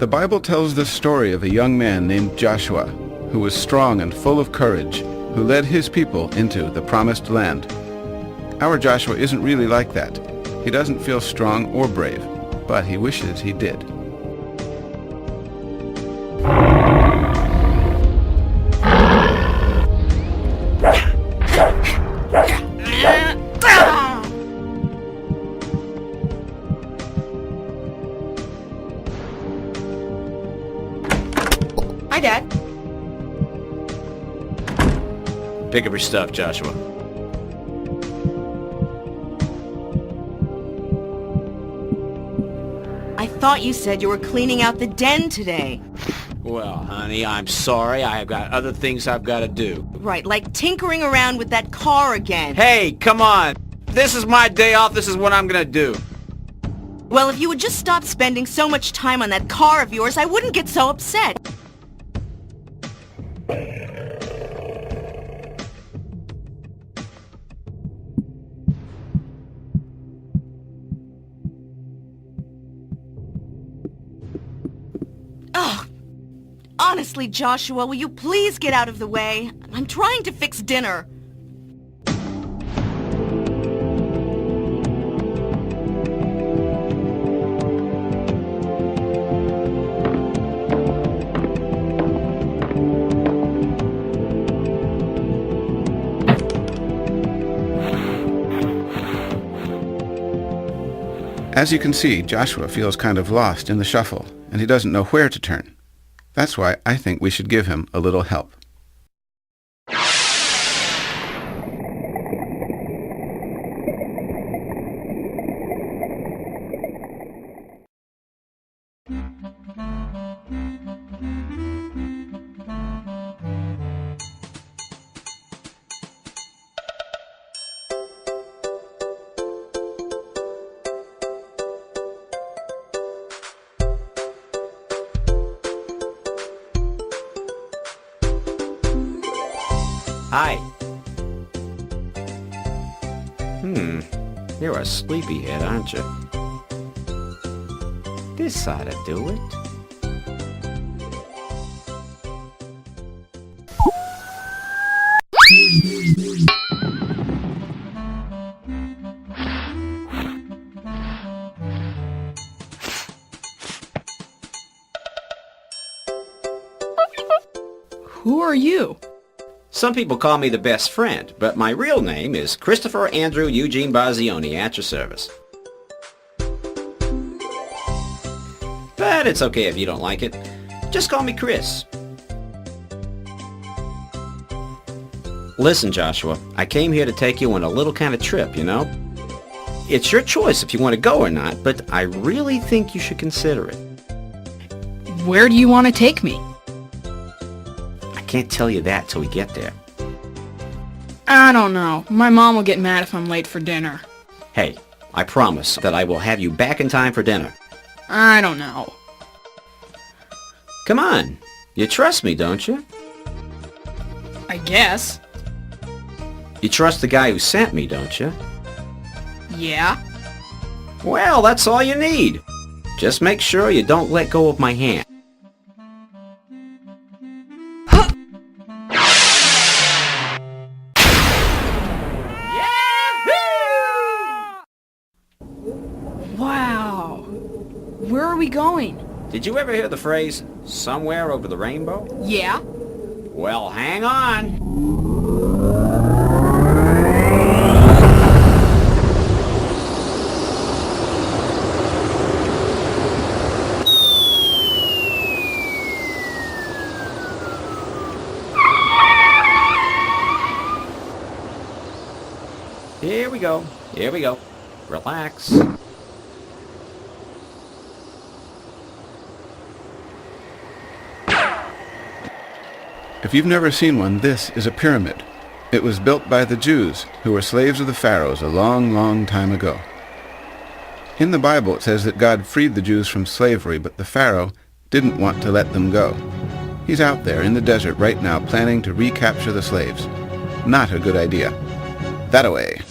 The Bible tells the story of a young man named Joshua, who was strong and full of courage, who led his people into the promised land. Our Joshua isn't really like that. He doesn't feel strong or brave, but he wishes he did. Hi, Dad. Pick up your stuff, Joshua. I thought you said you were cleaning out the den today. Well, honey, I'm sorry. I have got other things I've got to do. Right, like tinkering around with that car again. Hey, come on. This is my day off. This is what I'm going to do. Well, if you would just stop spending so much time on that car of yours, I wouldn't get so upset. Oh, honestly, Joshua, will you please get out of the way? I'm trying to fix dinner. As you can see, Joshua feels kind of lost in the shuffle, and he doesn't know where to turn. That's why I think we should give him a little help. Hi. You're a sleepyhead, aren't you? This ought to do it. Who are you? Some people call me the best friend, but my real name is Christopher Andrew Eugene Bazioni, at your service. But it's okay if you don't like it. Just call me Chris. Listen, Joshua, I came here to take you on a little kind of trip, you know? It's your choice if you want to go or not, but I really think you should consider it. Where do you want to take me? I can't tell you that till we get there. I don't know. My mom will get mad if I'm late for dinner. Hey, I promise that I will have you back in time for dinner. I don't know. Come on. You trust me, don't you? I guess. You trust the guy who sent me, don't you? Yeah. Well, that's all you need. Just make sure you don't let go of my hand. Wow. Where are we going? Did you ever hear the phrase, somewhere over the rainbow? Yeah. Well, hang on. Here we go. Here we go. Relax. If you've never seen one, this is a pyramid. It was built by the Jews, who were slaves of the pharaohs a long, long time ago. In the Bible it says that God freed the Jews from slavery, but the Pharaoh didn't want to let them go. He's out there in the desert right now planning to recapture the slaves. Not a good idea. That-a-way.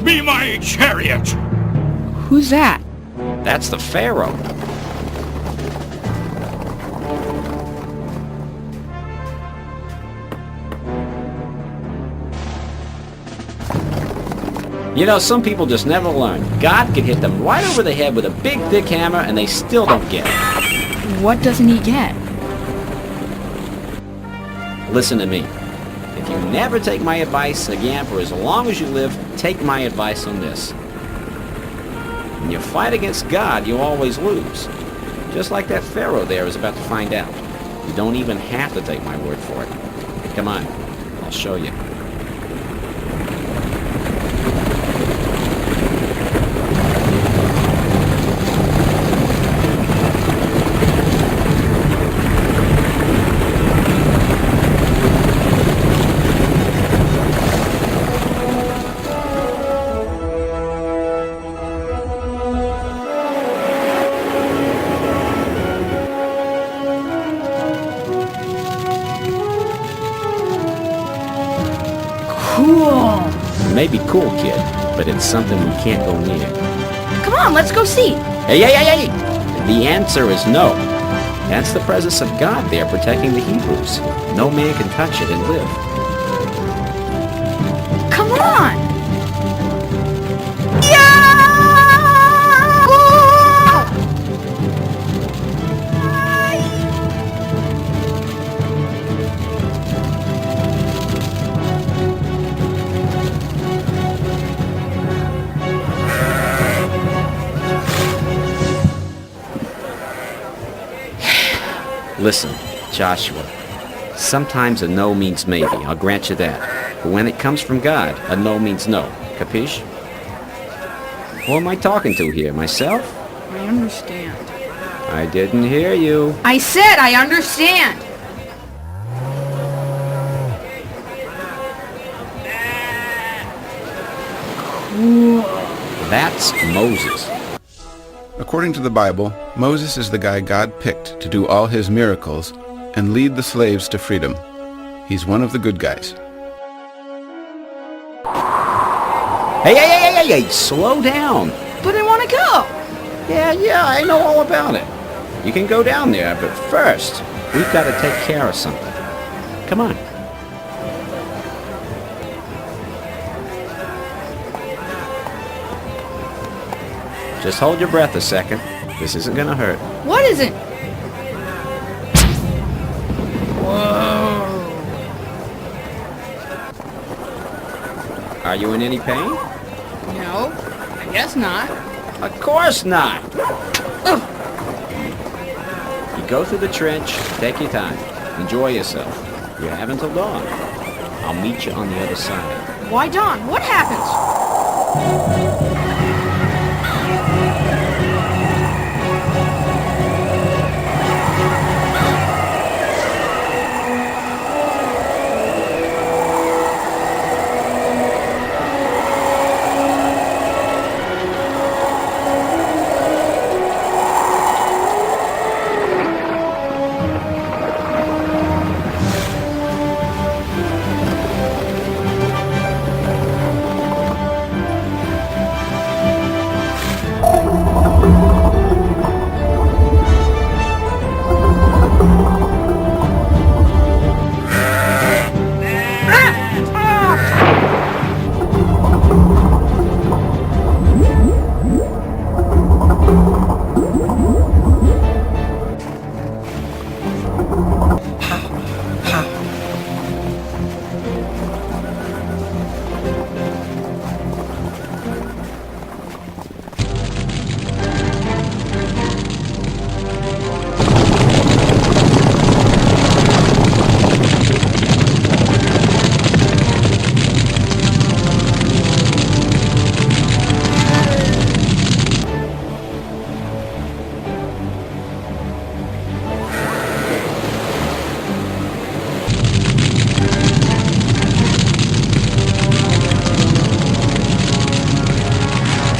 Get me my chariot! Who's that? That's the Pharaoh. You know, some people just never learn. God could hit them right over the head with a big, thick hammer, and they still don't get it. What doesn't he get? Listen to me. If you never take my advice again for as long as you live, take my advice on this. When you fight against God, you always lose. Just like that Pharaoh there is about to find out. You don't even have to take my word for it. Come on, I'll show you. Cool. It may be cool, kid, but it's something we can't go near. Come on, let's go see. Hey, hey, hey, hey! The answer is no. That's the presence of God there protecting the Hebrews. No man can touch it and live. Come on. Listen, Joshua, sometimes a no means maybe, I'll grant you that. But when it comes from God, a no means no. Capiche? Who am I talking to here, myself? I understand. I didn't hear you. I said I understand. Cool. That's Moses. According to the Bible, Moses is the guy God picked to do all his miracles and lead the slaves to freedom. He's one of the good guys. Hey, hey, hey, hey, hey, slow down. But I want to go. Yeah, I know all about it. You can go down there, but first, we've got to take care of something. Come on. Just hold your breath a second. This isn't gonna hurt. What is it? Whoa. Are you in any pain? No, I guess not. Of course not. Ugh. You go through the trench, take your time. Enjoy yourself. You have until dawn. I'll meet you on the other side. Why, Don? What happens?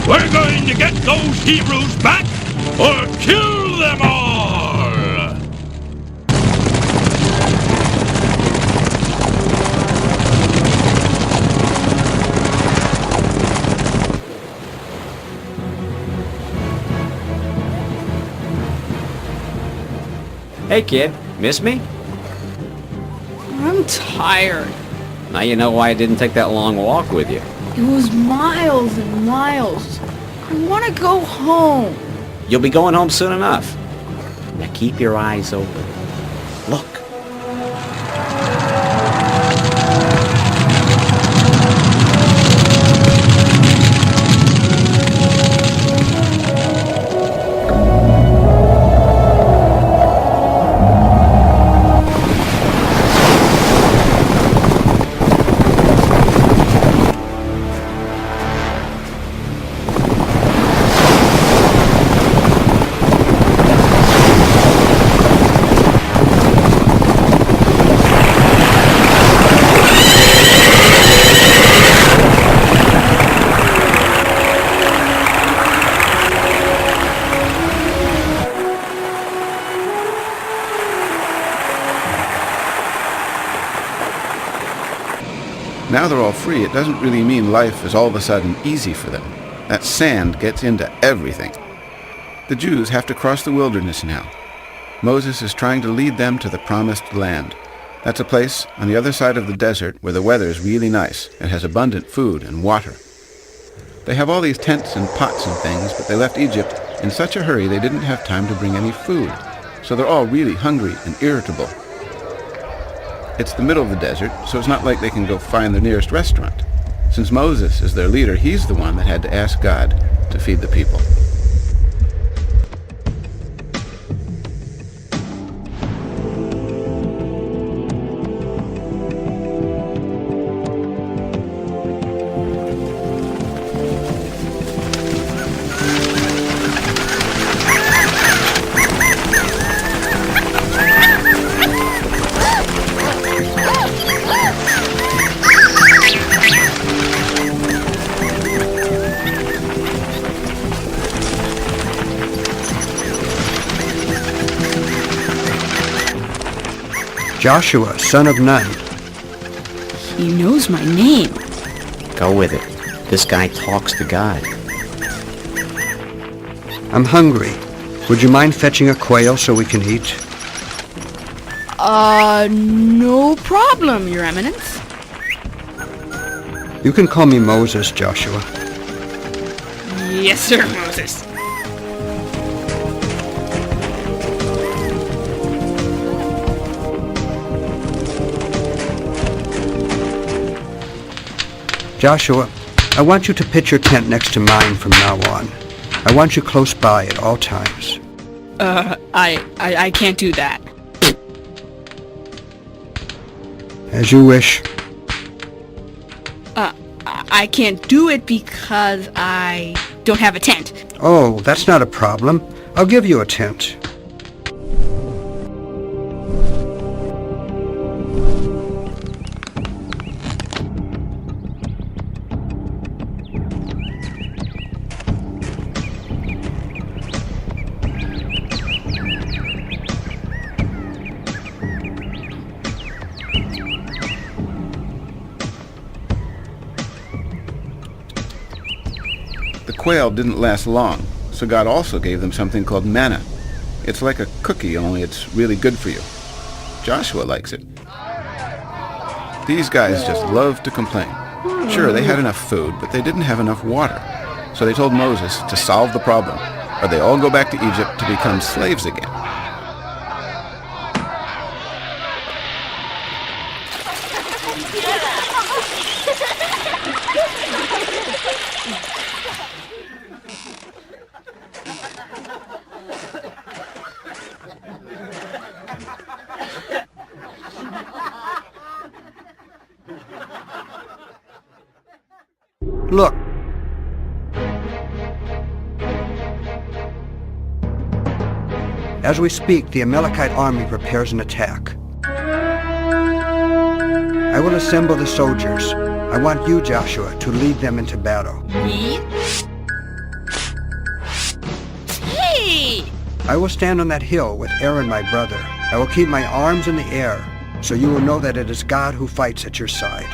We're going to get those Hebrews back, or kill them all! Hey kid, miss me? I'm tired. Now you know why I didn't take that long walk with you. It was miles and miles. I want to go home. You'll be going home soon enough. Now keep your eyes open. Look. Now they're all free, it doesn't really mean life is all of a sudden easy for them. That sand gets into everything. The Jews have to cross the wilderness now. Moses is trying to lead them to the promised land. That's a place on the other side of the desert where the weather is really nice and has abundant food and water. They have all these tents and pots and things, but they left Egypt in such a hurry they didn't have time to bring any food. So they're all really hungry and irritable. It's the middle of the desert, so it's not like they can go find the nearest restaurant. Since Moses is their leader, he's the one that had to ask God to feed the people. Joshua, son of Nun. He knows my name. Go with it. This guy talks to God. I'm hungry. Would you mind fetching a quail so we can eat? No problem, Your Eminence. You can call me Moses, Joshua. Yes, sir, Moses. Joshua, I want you to pitch your tent next to mine from now on. I want you close by at all times. I can't do that. As you wish. I can't do it because I don't have a tent. Oh, that's not a problem. I'll give you a tent. The quail didn't last long, so God also gave them something called manna. It's like a cookie, only it's really good for you. Joshua likes it. These guys just love to complain. Sure, they had enough food, but they didn't have enough water. So they told Moses to solve the problem, or they all go back to Egypt to become slaves again. Look. As we speak, the Amalekite army prepares an attack. I will assemble the soldiers. I want you, Joshua, to lead them into battle. Me? Hey! I will stand on that hill with Aaron, my brother. I will keep my arms in the air, so you will know that it is God who fights at your side.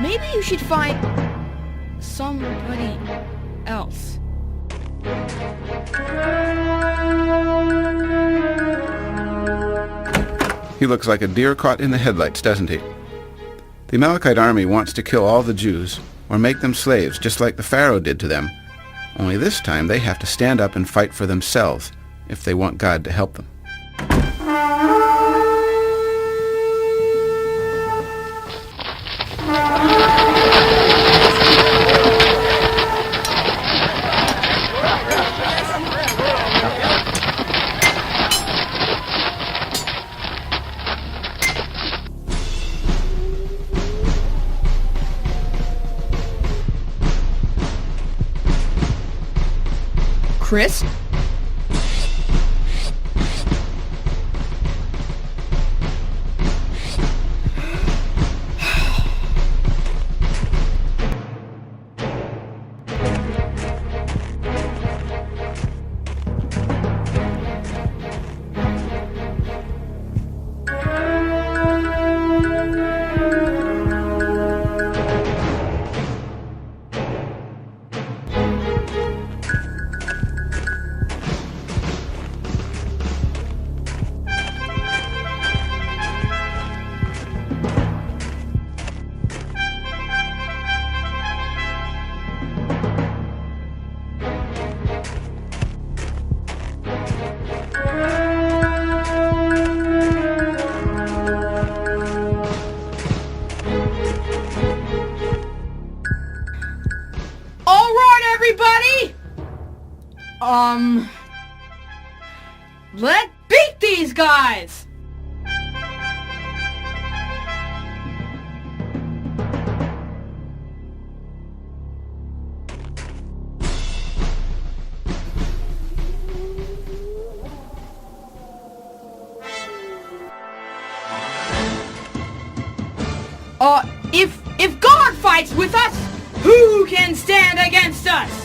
Maybe you should find somebody else. He looks like a deer caught in the headlights, doesn't he? The Amalekite army wants to kill all the Jews, or make them slaves, just like the Pharaoh did to them. Only this time they have to stand up and fight for themselves if they want God to help them. Chris? Everybody! Let's beat these guys! If God fights with us, who can stand against us?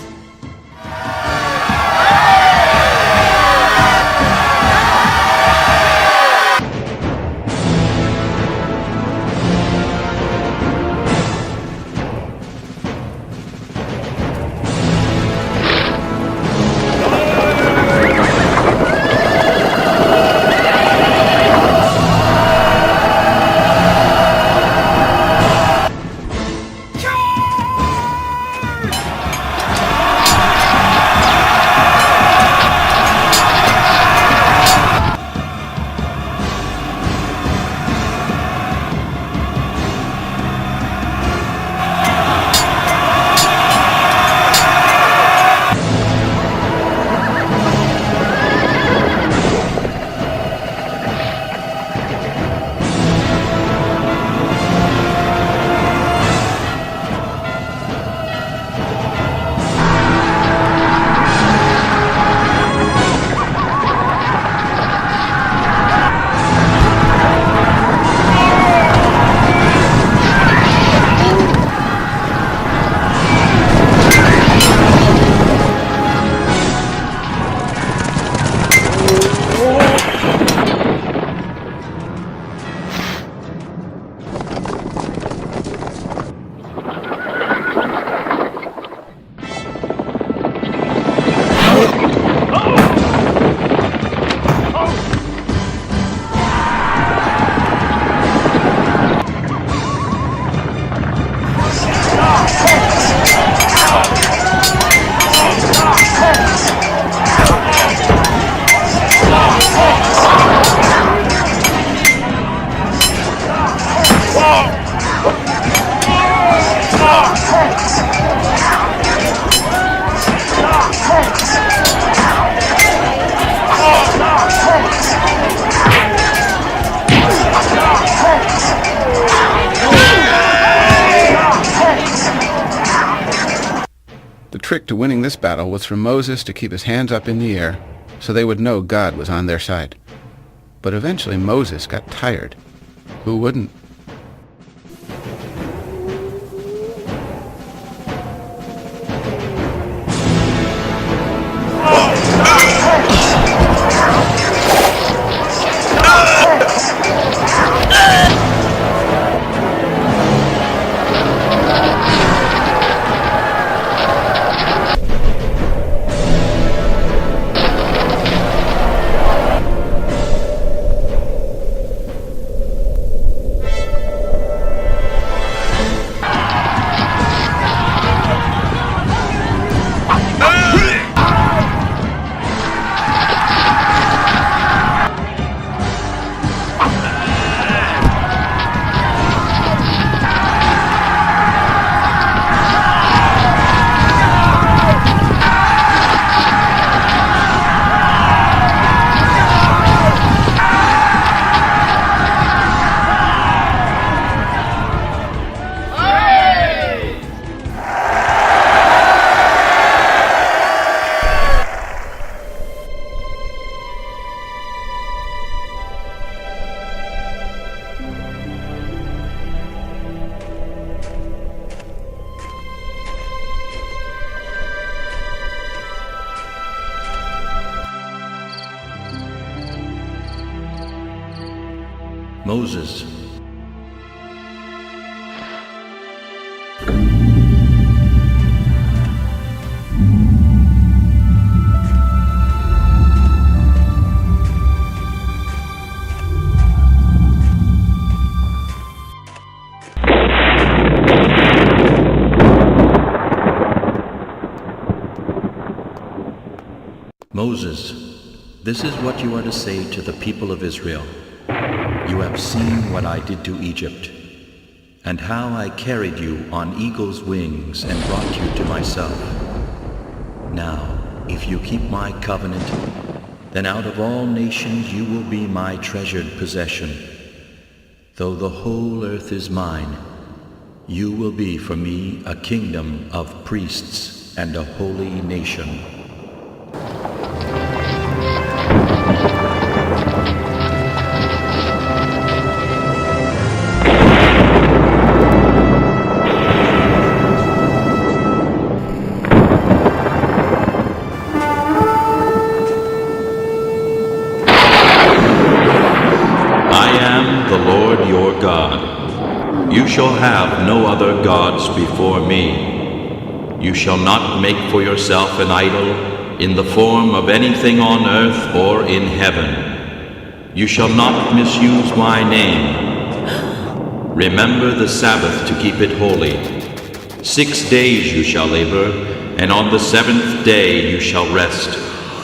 The trick to winning this battle was for Moses to keep his hands up in the air so they would know God was on their side. But eventually Moses got tired. Who wouldn't? Moses. Moses, this is what you are to say to the people of Israel. You have seen what I did to Egypt, and how I carried you on eagle's wings and brought you to myself. Now, if you keep my covenant, then out of all nations you will be my treasured possession. Though the whole earth is mine, you will be for me a kingdom of priests and a holy nation. You shall have no other gods before me. You shall not make for yourself an idol in the form of anything on earth or in heaven. You shall not misuse my name. Remember the Sabbath to keep it holy. 6 days you shall labor, and on the 7th day you shall rest.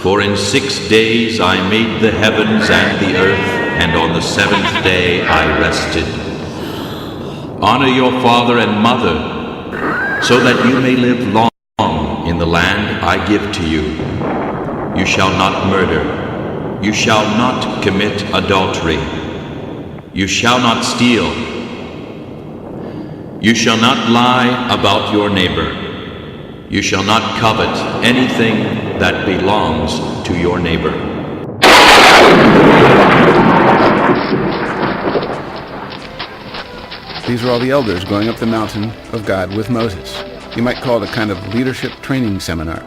For in 6 days I made the heavens and the earth, and on the 7th day I rested. Honor your father and mother, so that you may live long in the land I give to you. You shall not murder. You shall not commit adultery. You shall not steal. You shall not lie about your neighbor. You shall not covet anything that belongs to your neighbor. These were all the elders going up the mountain of God with Moses. You might call it a kind of leadership training seminar.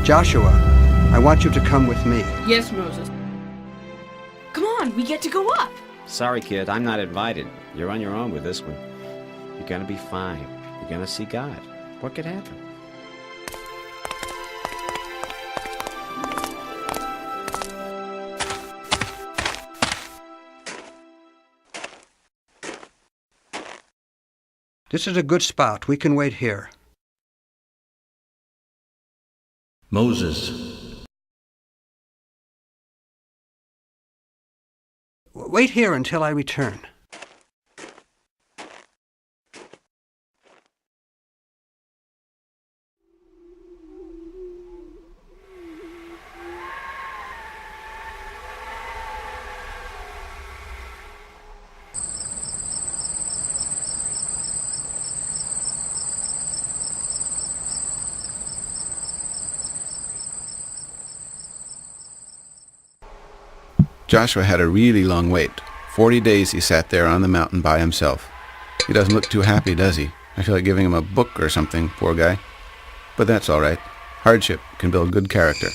Joshua, I want you to come with me. Yes, Moses. Come on, we get to go up. Sorry, kid, I'm not invited. You're on your own with this one. You're gonna be fine. You're gonna see God. What could happen? This is a good spot. We can wait here. Moses. Wait here until I return. Joshua had a really long wait. 40 days he sat there on the mountain by himself. He doesn't look too happy, does he? I feel like giving him a book or something, poor guy. But that's all right. Hardship can build good character.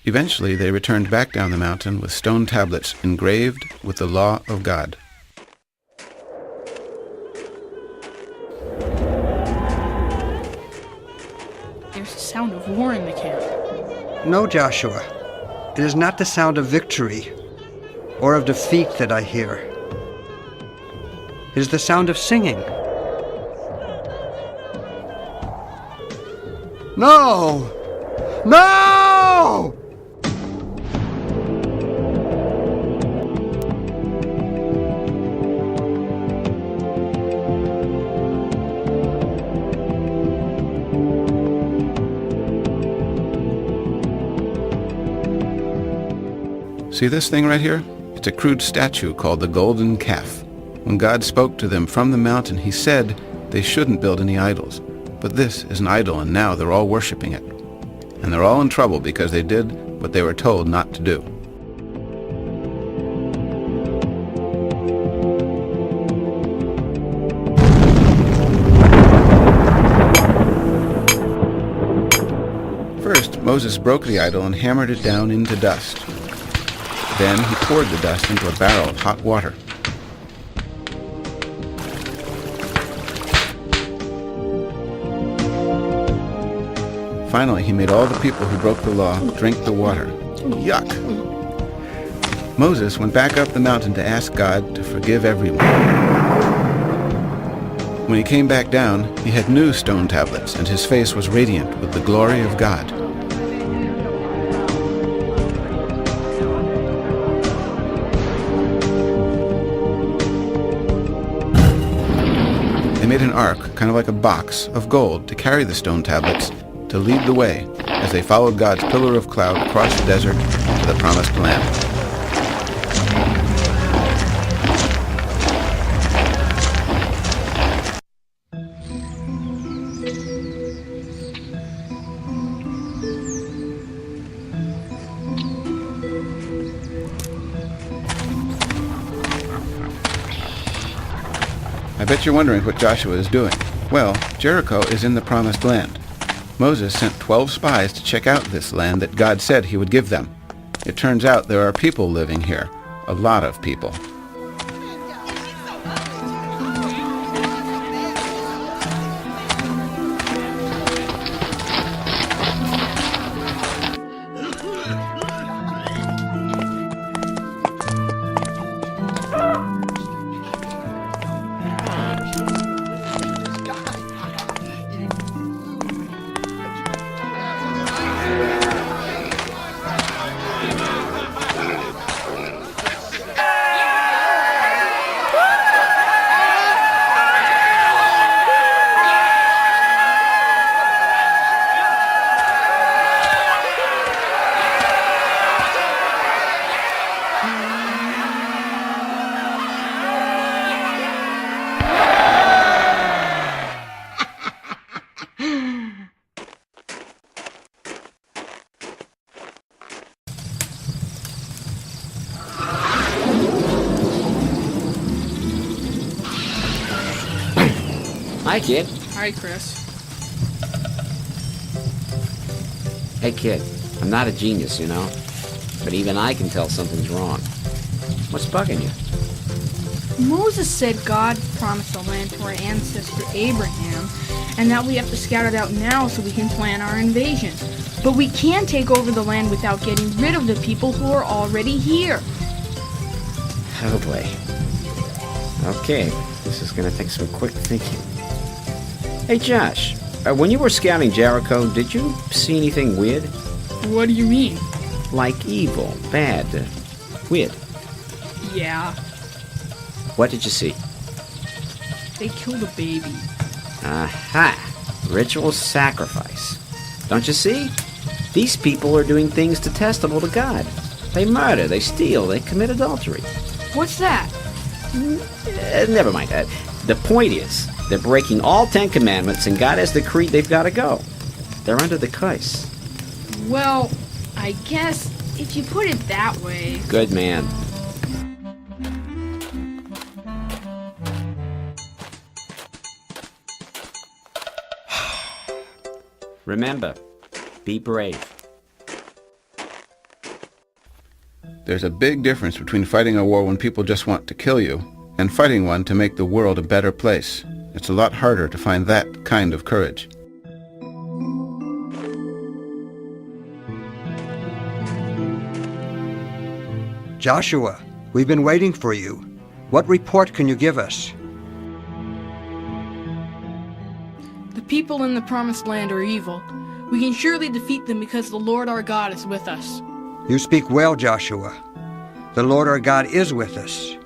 Eventually, they returned back down the mountain with stone tablets engraved with the law of God. There's a sound of war in the camp. No, Joshua. It is not the sound of victory or of defeat that I hear. It is the sound of singing. No! No! See this thing right here? It's a crude statue called the Golden Calf. When God spoke to them from the mountain, he said they shouldn't build any idols. But this is an idol, and now they're all worshiping it. And they're all in trouble because they did what they were told not to do. First, Moses broke the idol and hammered it down into dust. Then he poured the dust into a barrel of hot water. Finally, he made all the people who broke the law drink the water. Yuck! Moses went back up the mountain to ask God to forgive everyone. When he came back down, he had new stone tablets, and his face was radiant with the glory of God. They made an ark, kind of like a box, of gold to carry the stone tablets, to lead the way as they followed God's pillar of cloud across the desert to the promised land. I bet you're wondering what Joshua is doing. Well, Jericho is in the promised land. Moses sent 12 spies to check out this land that God said he would give them. It turns out there are people living here, a lot of people. Hi, kid. Hi, Chris. Hey, kid. I'm not a genius, you know. But even I can tell something's wrong. What's bugging you? Moses said God promised the land to our ancestor Abraham, and that we have to scout it out now so we can plan our invasion. But we can't take over the land without getting rid of the people who are already here. Oh, boy. Okay, this is going to take some quick thinking. Hey, Josh, when you were scouting Jericho, did you see anything weird? What do you mean? Like evil, bad, weird. Yeah, What did you see? they killed a baby. Aha! Ritual sacrifice. Don't you see? These people are doing things detestable to God. They murder, they steal, they commit adultery. What's that? Never mind that. The point is, they're breaking all 10 commandments, and God has decreed they've got to go. They're under the curse. Well, I guess if you put it that way. Good man. Remember, be brave. There's a big difference between fighting a war when people just want to kill you and fighting one to make the world a better place. It's a lot harder to find that kind of courage. Joshua, we've been waiting for you. What report can you give us? The people in the Promised Land are evil. We can surely defeat them because the Lord our God is with us. You speak well, Joshua. The Lord our God is with us.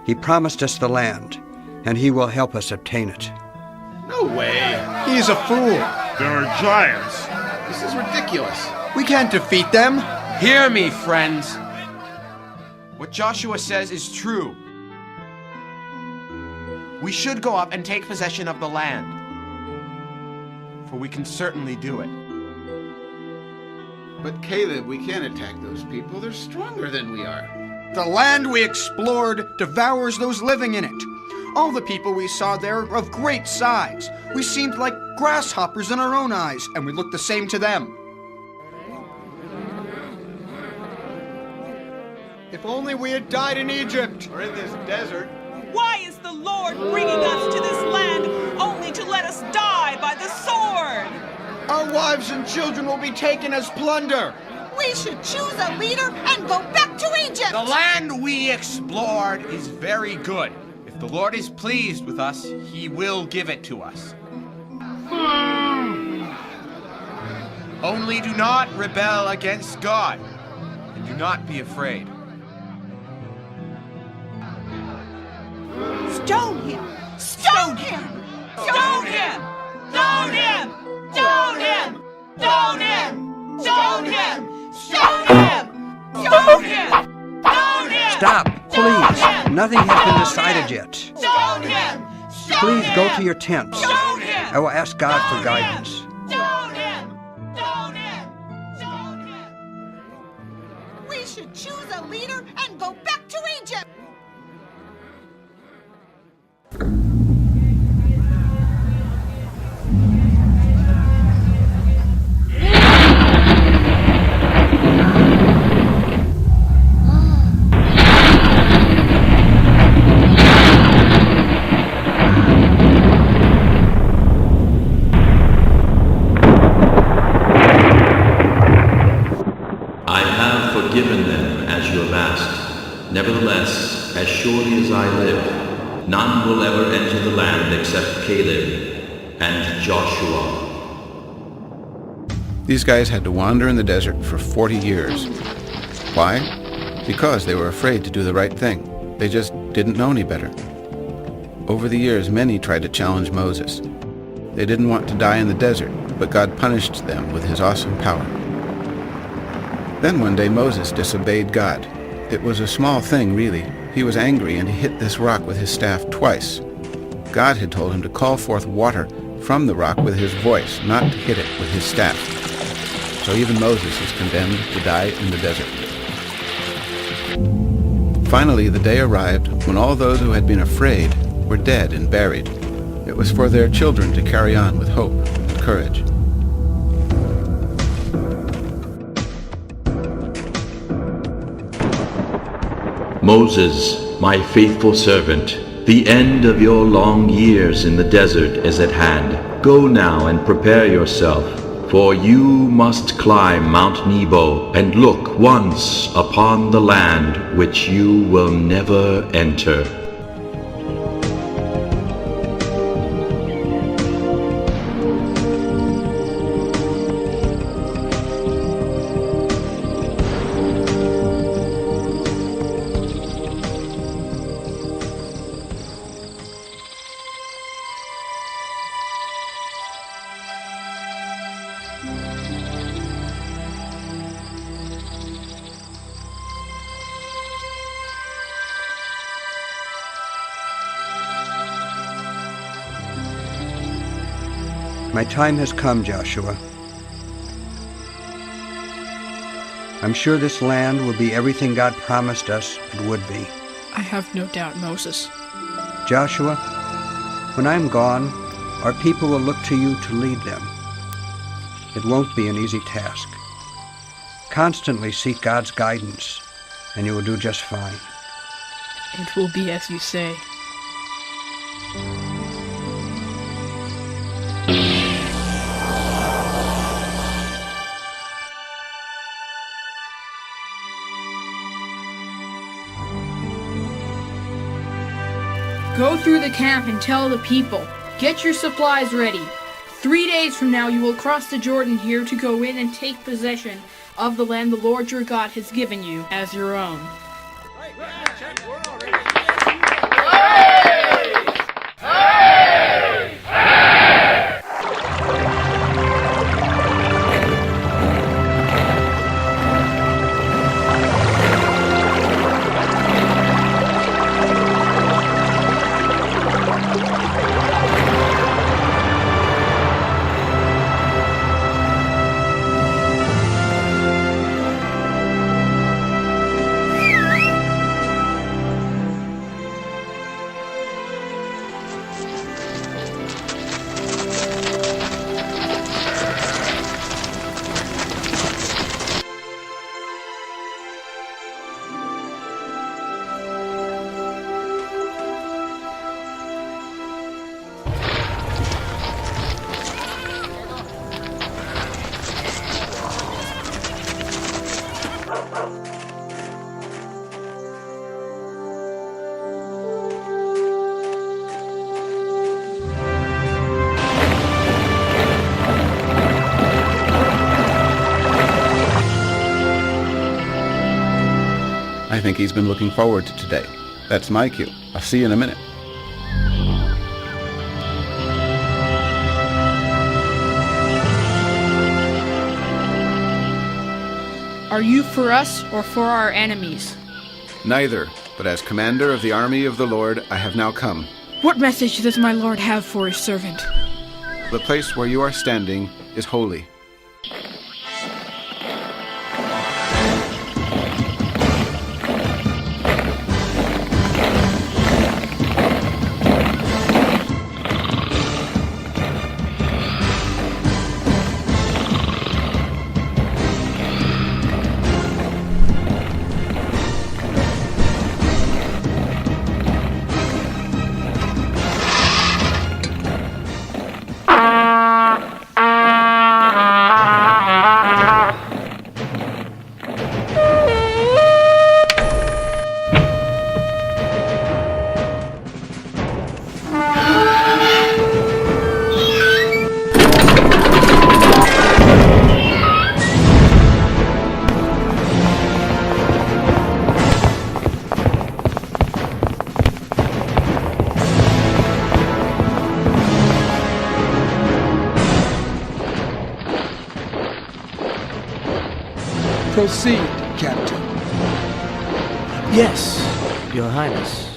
He promised us the land, and He will help us obtain it. No way. He's a fool. There are giants. This is ridiculous. We can't defeat them. Hear me, friends. What Joshua says is true. We should go up and take possession of the land, for we can certainly do it. But Caleb, we can't attack those people. They're stronger than we are. The land we explored devours those living in it. All the people we saw there are of great size. We seemed like grasshoppers in our own eyes, and we looked the same to them. If only we had died in Egypt. Or in this desert. Why is the Lord bringing us to this land only to let us die by the sword? Our wives and children will be taken as plunder. We should choose a leader and go back to Egypt! The land we explored is very good. If the Lord is pleased with us, He will give it to us. Only do not rebel against God, and do not be afraid. Stone him! Stone him! Stone him! Stone him! Stone him! Stone him! Stone him! Stone him! Stone him! Stone him! Stop, please. Nothing has been decided yet. Stone him! Please go to your tents. Stone him! I will ask God for guidance. Stone him! Stone him! Stone him! We should choose a leader and go back to Egypt! Forgiven them as you have asked. Nevertheless, as surely as I live, none will ever enter the land except Caleb and Joshua. These guys had to wander in the desert for 40 years. Why? Because they were afraid to do the right thing. They just didn't know any better. Over the years, many tried to challenge Moses. They didn't want to die in the desert, but God punished them with His awesome power. Then one day Moses disobeyed God. It was a small thing, really. He was angry and he hit this rock with his staff twice. God had told him to call forth water from the rock with his voice, not to hit it with his staff. So even Moses is condemned to die in the desert. Finally, the day arrived when all those who had been afraid were dead and buried. It was for their children to carry on with hope and courage. Moses, my faithful servant, the end of your long years in the desert is at hand. Go now and prepare yourself, for you must climb Mount Nebo and look once upon the land which you will never enter. My time has come, Joshua. I'm sure this land will be everything God promised us it would be. I have no doubt, Moses. Joshua, when I'm gone, our people will look to you to lead them. It won't be an easy task. Constantly seek God's guidance, and you will do just fine. It will be as you say. through the camp and tell the people, get your supplies ready. 3 days from now you will cross the Jordan here to go in and take possession of the land the Lord your God has given you as your own. I think he's been looking forward to today. That's my cue. I'll see you in a minute. Are you for us or for our enemies? Neither, but as commander of the army of the Lord, I have now come. What message does my Lord have for his servant? The place where you are standing is holy. Proceed, Captain. Yes, Your Highness.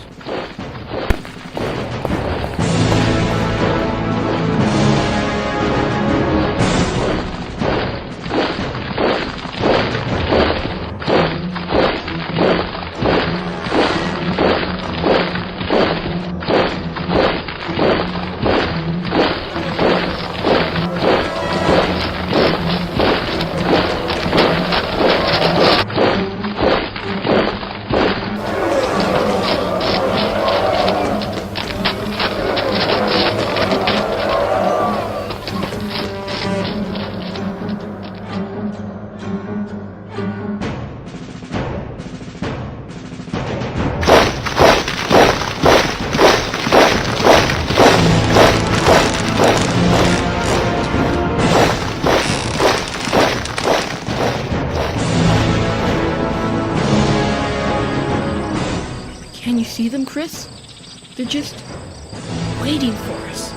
Can you see them, Chris? They're just waiting for us.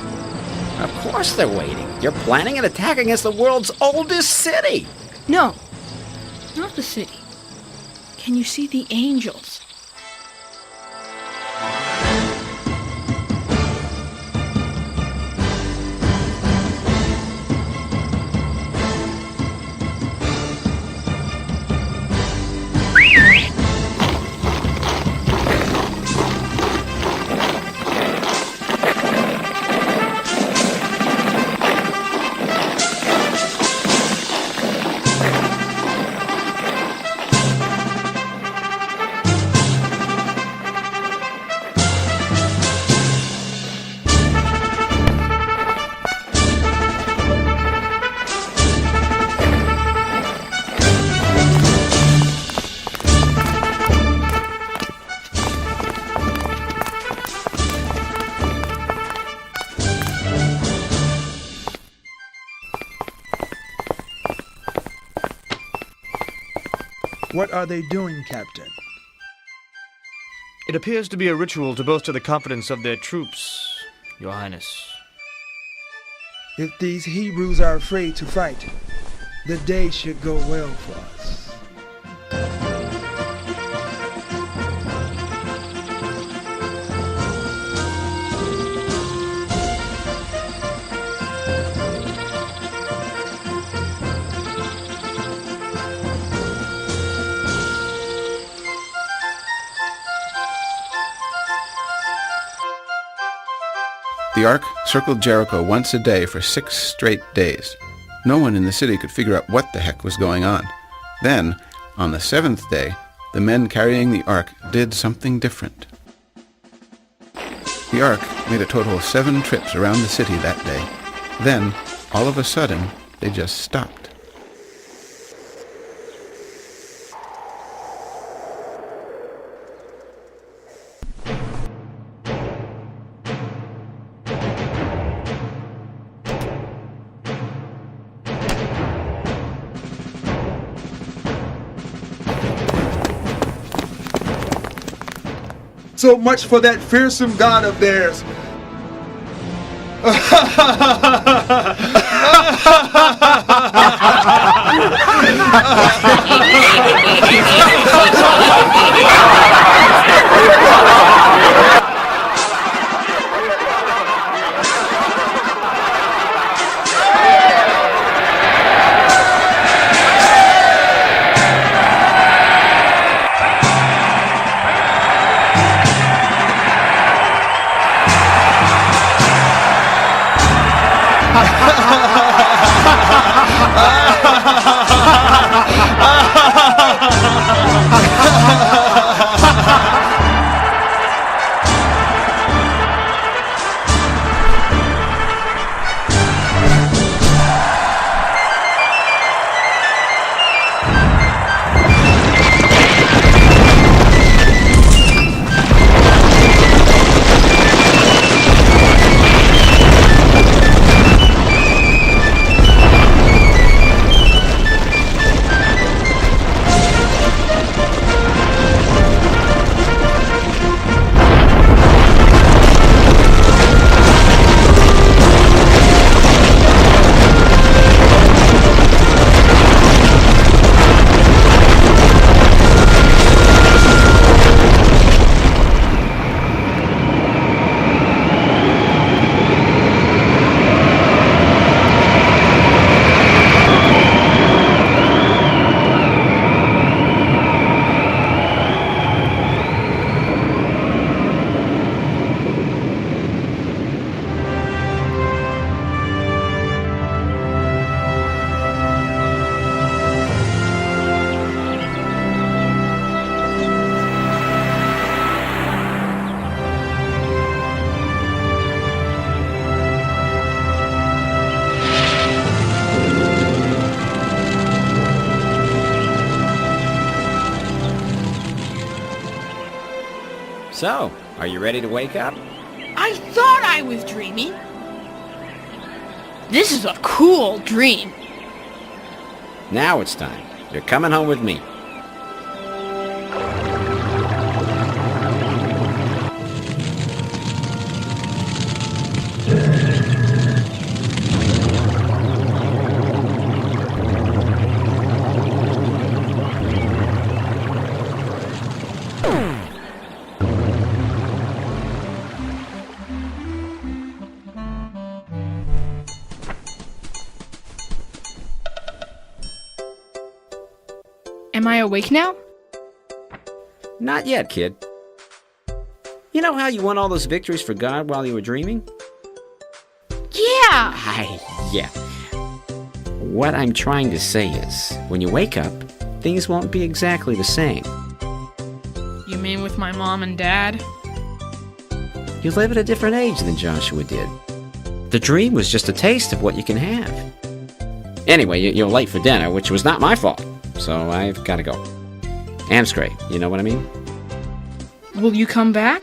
Of course they're waiting. You're planning an attack against the world's oldest city. No, not the city. Can you see the angels? What are they doing, Captain? It appears to be a ritual to bolster the confidence of their troops, Your Highness. If these Hebrews are afraid to fight, the day should go well for us. The ark circled Jericho once a day for 6 straight days. No one in the city could figure out what the heck was going on. Then, on the 7th day, the men carrying the ark did something different. The ark made a total of 7 trips around the city that day. Then, all of a sudden, they just stopped. So much for that fearsome God of theirs. So, are you ready to wake up? I thought I was dreaming. This is a cool dream. Now it's time. You're coming home with me. Am I awake now? Not yet, kid. You know how you won all those victories for God while you were dreaming? Yeah! Yeah. What I'm trying to say is, when you wake up, things won't be exactly the same. You mean with my mom and dad? You live at a different age than Joshua did. The dream was just a taste of what you can have. Anyway, you're late for dinner, which was not my fault. So I've got to go. Amscray, you know what I mean? Will you come back?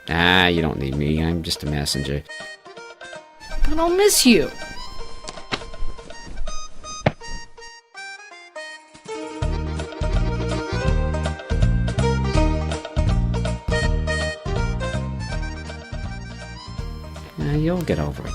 You don't need me. I'm just a messenger. But I'll miss you. get over it.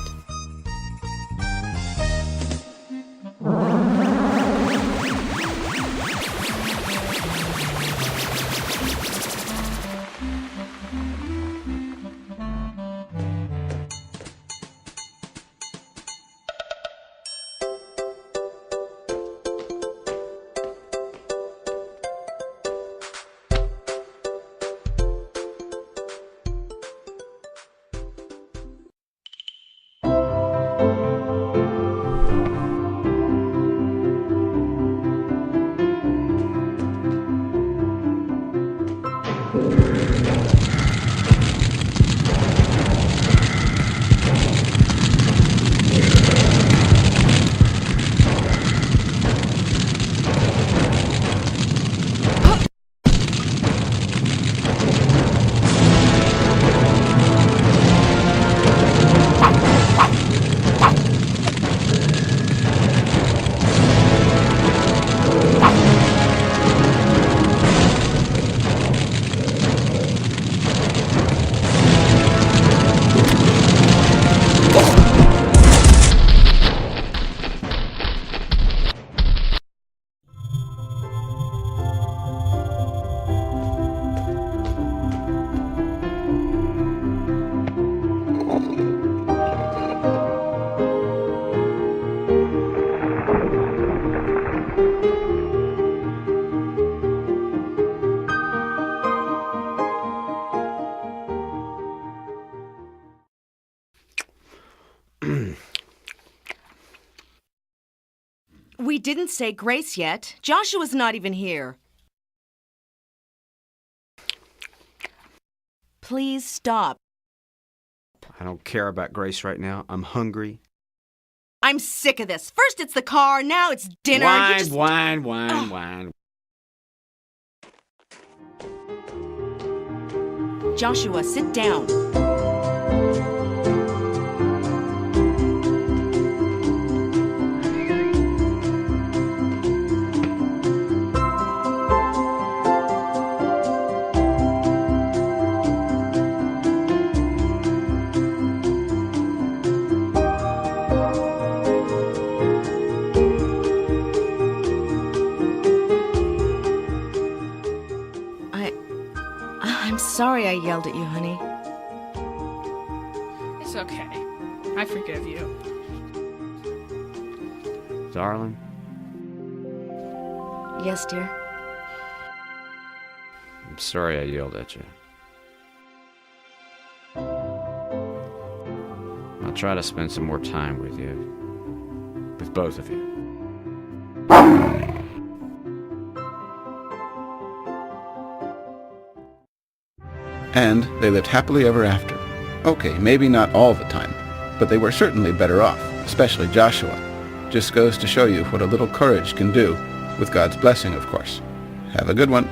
We didn't say grace yet. Joshua's not even here. Please stop. I don't care about grace right now. I'm hungry. I'm sick of this. First it's the car, now it's dinner. Wine. Joshua, sit down. I'm sorry I yelled at you, honey. It's okay. I forgive you. Darling? Yes, dear? I'm sorry I yelled at you. I'll try to spend some more time with you. With both of you. And they lived happily ever after. Okay, maybe not all the time, but they were certainly better off, especially Joshua. Just goes to show you what a little courage can do, with God's blessing, of course. Have a good one.